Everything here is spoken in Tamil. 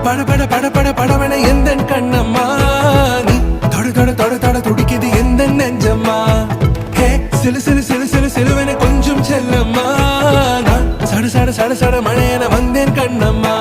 பட பட பட பட படவன எந்த கண்ணம்மா நீ தொட தொட தொட தொட துடிக்குது எந்த நெஞ்சம்மா ஹே சிலு சிலு சிலு சிலு சிலுவன கொஞ்சம் செல்லம்மா நான் சட சட சட சட மழையன வந்தேன் கண்ணம்மா